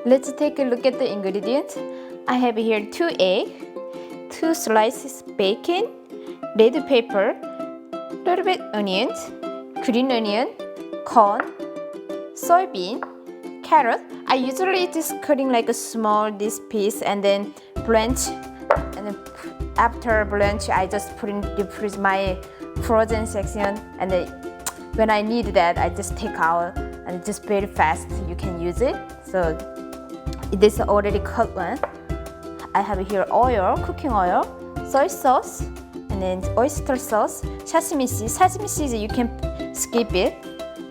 Let's take a look at the ingredients. I have here 2 eggs, 2 slices bacon, red pepper, little bit onions, green onion, corn, soybean, carrot. I usually just cutting like a small this piece and then blanch, and then after blanch I just put in the freeze my frozen section, and then when I need that I just take out and just very fast you can use it. So this is already cut one. I have here oil, cooking oil, soy sauce, and then oyster sauce, sesame seeds. Sesame seeds you can skip it,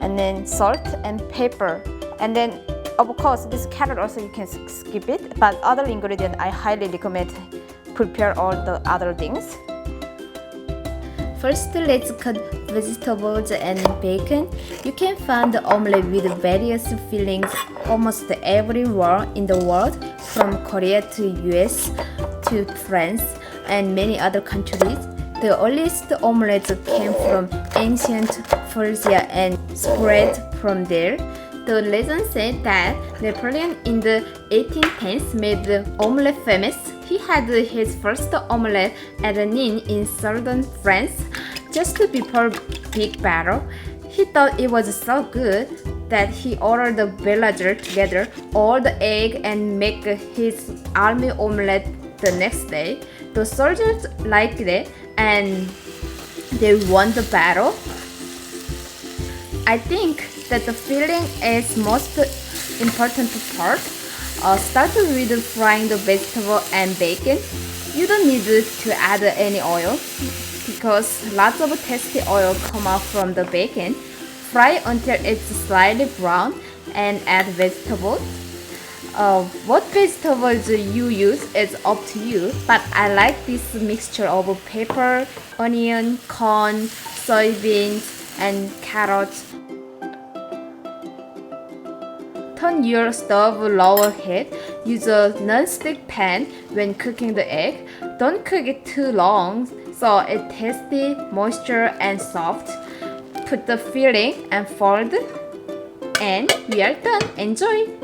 and then salt and pepper, and then of course this carrot also you can skip it, but other ingredient I highly recommend prepare all the other things. First, let's cut vegetables and bacon. You can find the omelette with various fillings almost everywhere in the world, from Korea to US to France and many other countries. The earliest omelets came from ancient Persia and spread from there. The legend said that Napoleon in the 1810s made the omelette famous. He had his first omelette at an inn in southern France just before big battle. He thought it was so good that he ordered the villagers to gather all the egg and make his army omelette the next day. The soldiers liked it and they won the battle. I think that the filling is most important part. Start with frying the vegetable and bacon. You don't need to add any oil because lots of tasty oil come out from the bacon. Fry until it's slightly brown and add vegetables. What vegetables you use is up to you, but I like this mixture of pepper, onion, corn, soybeans, and carrots. Turn your stove lower heat. Use a non-stick pan when cooking the egg. Don't cook it too long so it's tasty, moisture, and soft. Put the filling and fold, and we are done. Enjoy!